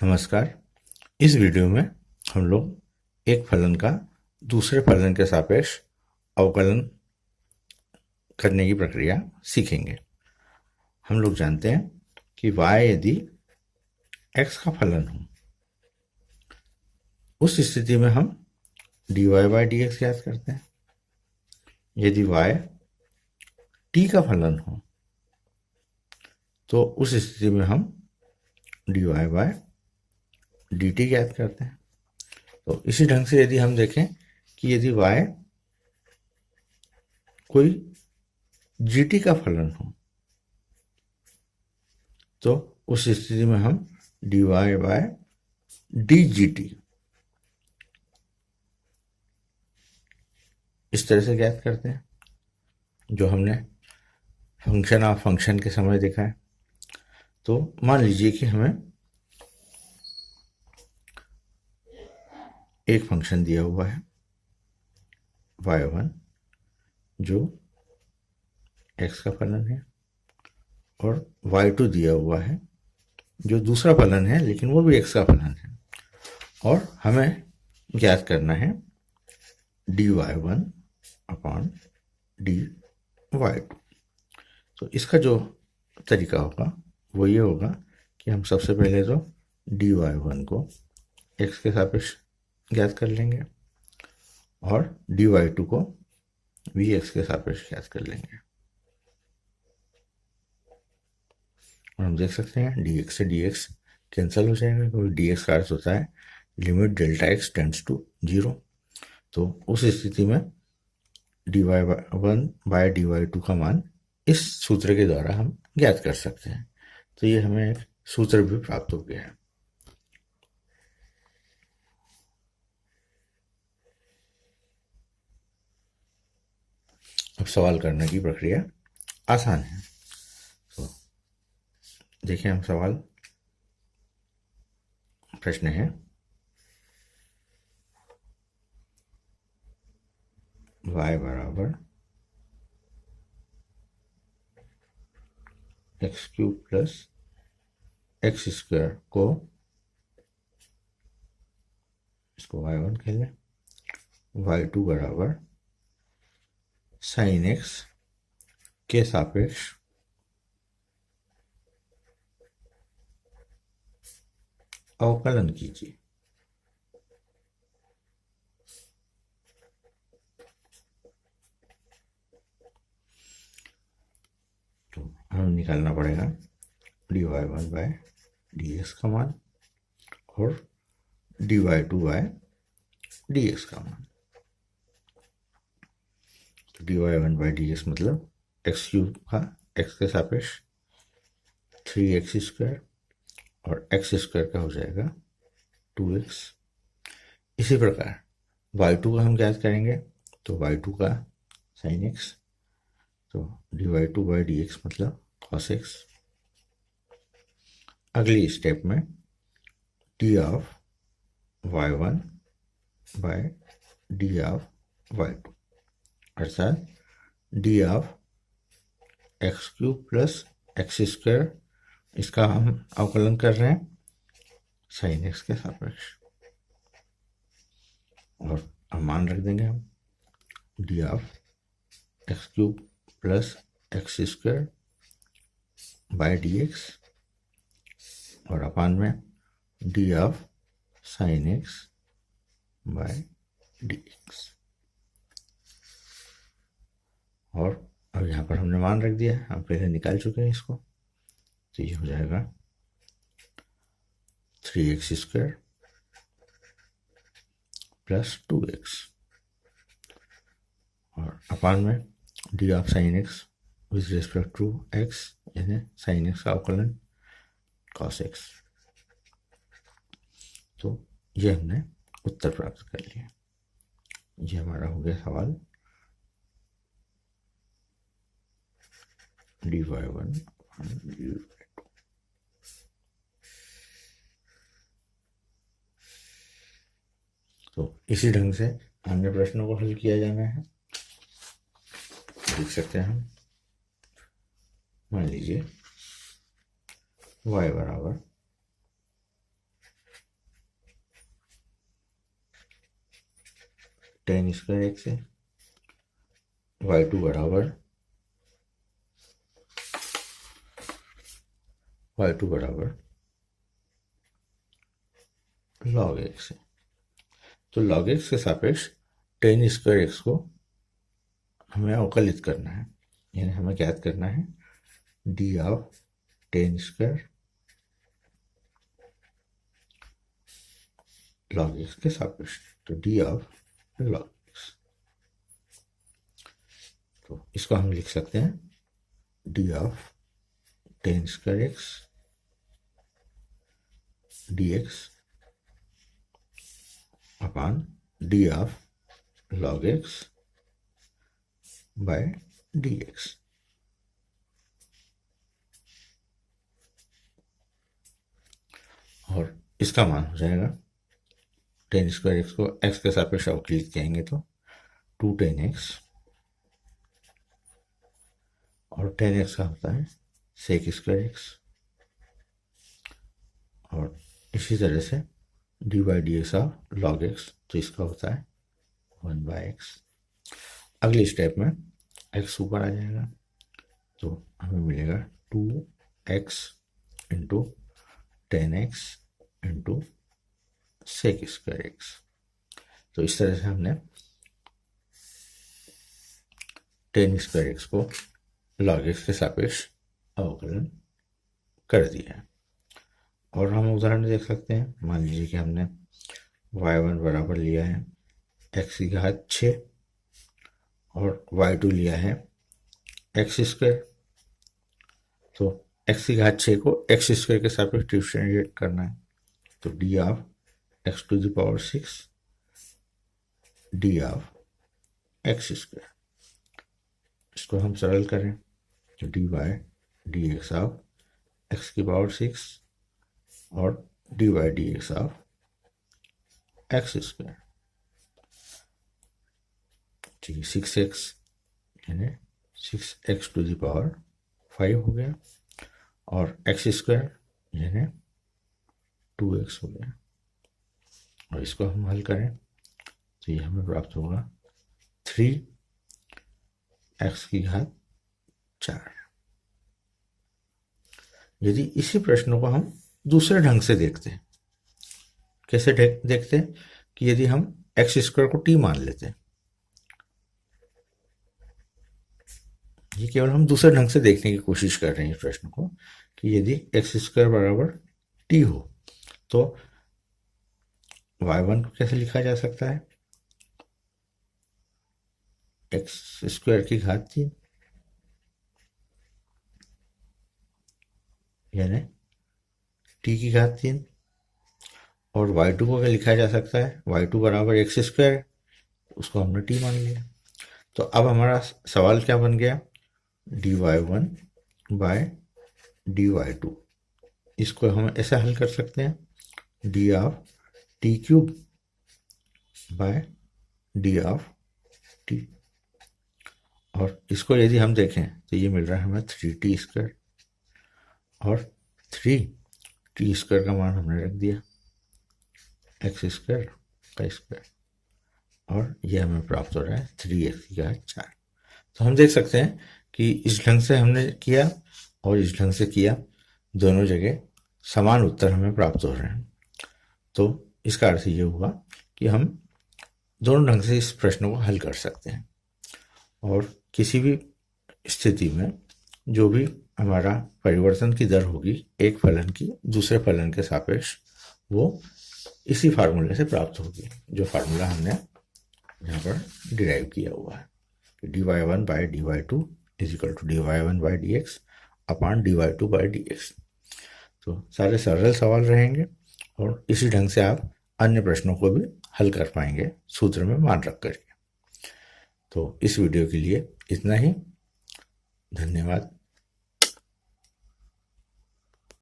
नमस्कार। इस वीडियो में हम लोग एक फलन का दूसरे फलन के सापेक्ष अवकलन करने की प्रक्रिया सीखेंगे। हम लोग जानते हैं कि y यदि x का फलन हो, उस स्थिति में हम dy बाई डी एक्स ज्ञात करते हैं। यदि y t का फलन हो तो उस स्थिति में हम dy बाय dt ज्ञात करते हैं। तो इसी ढंग से यदि हम देखें कि यदि y कोई gt का फलन हो तो उस स्थिति में हम dy बाय dgt इस तरह से ज्ञात करते हैं, जो हमने फंक्शन ऑफ फंक्शन के समय देखा है। तो मान लीजिए कि हमें एक फंक्शन दिया हुआ है y1 जो x का फलन है और y2 दिया हुआ है जो दूसरा फलन है लेकिन वो भी x का फलन है, और हमें ज्ञात करना है dy1 अपॉन dy2। तो इसका जो तरीका होगा वो ये होगा कि हम सबसे पहले तो dy1 को x के सापेक्ष ज्ञात कर लेंगे और dy2 को भी x के सापेक्ष ज्ञात कर लेंगे, और हम देख सकते हैं dx से dx कैंसिल हो जाएगा क्योंकि dx का अर्थ होता है limit delta x tends to 0। तो उस स्थिति में dy1 बाय dy2 का मान इस सूत्र के द्वारा हम ज्ञात कर सकते हैं। तो ये हमें एक सूत्र भी प्राप्त हो गया है। अब सवाल करने की प्रक्रिया आसान है। तो देखिए, हम सवाल प्रश्न है y बराबर x cube plus x square को, इसको y1 कह लें, y2 बराबर साइन एक्स के सापेक्ष अवकलन कीजिए। तो हमें निकालना पड़ेगा dy1 बाय dx का मान और dy2 बाय dx का मान। तो dy1 बाय dx मतलब एक्स क्यूब का एक्स के सापेक्ष 3x स्क्वायर और एक्स स्क्वायर का हो जाएगा 2x। इसी प्रकार y2 का हम ज्ञात करेंगे, तो y2 का साइन एक्स, तो dy2 बाई dx मतलब cos x। अगली स्टेप में d of y1 by d of y2 अर्थात d of x cube plus x square, इसका हम अवकलन कर रहे हैं साइन एक्स के सापेक्ष, और अब मान रख देंगे हम d of x cube plus x square by d x और अपान में d of sine x by d x. और अब यहाँ पर हमने मान रख दिया है, हम पहले निकाल चुके हैं इसको। तो ये हो जाएगा 3x स्क्वायर प्लस 2x और अपान में d of sine x with respect to x, यानी साइन एक्स का अवकलन cos x। तो ये हमने उत्तर प्राप्त कर लिया। ये हमारा हो गया सवाल dy1 dy2। तो इसी ढंग से अन्य प्रश्नों को हल किया जाना है। देख सकते हैं हम, मान लीजिए y बराबर टेन स्क्वायर एक्स है, y2 बराबर log x है। तो log x के सापेक्ष टेन स्क्वायर एक्स को हमें अवकलित करना है, यानी हमें ज्ञात करना है D of tan square log x के सापेक्ष, तो डी ऑफ log x। तो इसको हम लिख सकते हैं d of tan square x d x upon d of log x by d x. और इसका मान हो जाएगा टेन स्क्वायर एक्स को एक्स के सापेक्ष अवकलित करेंगे तो 2tan x, और 10x का होता है सेक स्क्वायर एक्स, और इसी तरह से D by d x of log x, तो इसका होता है 1/x। अगली स्टेप में x ऊपर आ जाएगा तो हमें मिलेगा 2x into 10x into sec square x. तो इस तरह से हमने टेन स्क्वायर एक्स को log x के सापेक्ष अवकलन कर दिया है। और हम उदाहरण देख सकते हैं, मान लीजिए कि हमने y1 बराबर लिया है x की घात 6 और y2 लिया है एक्स स्क्वायर। तो x की घात 6 को x स्क्वायर के सापेक्ष डिफरेंशिएट करना है, तो d of x to the power 6 d of x square. इसको हम सरल करें तो d by d x of x की पावर 6 और d by d x of x square, ठीक है 6x यानी 6x टू द पावर 5 हो गया, और एक्स स्क्वायर यानी 2x हो गया। और इसको हम हल करें तो ये हमें प्राप्त होगा 3x की घात 4। यदि इसी प्रश्न को हम दूसरे ढंग से देखते हैं, कैसे देखते हैं कि यदि हम एक्स स्क्वायर को t मान लेते हैं, ये केवल हम दूसरे ढंग से देखने की कोशिश कर रहे हैं इस प्रश्न को, कि यदि एक्स स्क्वायर बराबर t हो तो y1 को कैसे लिखा जा सकता है, एक्स स्क्वायर की घात 3 यानी t की घात 3, और y2 को क्या लिखा जा सकता है, y2 बराबर एक्स स्क्वायर, उसको हमने t मान लिया। तो अब हमारा सवाल क्या बन गया, dy1 बाय dy2। इसको हम ऐसे हल कर सकते हैं d of T cube by D of T, और इसको यदि हम देखें तो ये मिल रहा है हमें 3t स्क्वायर, और 3t स्क्वायर का मान हमने रख दिया एक्स स्क्वायर का स्क्वायर, और ये हमें प्राप्त हो रहा है 3x की घात 4। तो हम देख सकते हैं कि इस ढंग से हमने किया और इस ढंग से किया, दोनों जगह समान उत्तर हमें प्राप्त हो रहे हैं। तो इसका अर्थ ये हुआ कि हम दोनों ढंग से इस प्रश्न को हल कर सकते हैं, और किसी भी स्थिति में जो भी हमारा परिवर्तन की दर होगी एक फलन की दूसरे फलन के सापेक्ष, वो इसी फार्मूले से प्राप्त होगी, जो फार्मूला हमने यहाँ पर डिराइव किया हुआ है कि dy1 by dy2 is equal to dy1 by dx upon dy2 by dx। तो सारे सरल सवाल रहेंगे और इसी ढंग से आप अन्य प्रश्नों को भी हल कर पाएंगे सूत्र में मान रख करके। तो इस वीडियो के लिए इतना ही, धन्यवाद।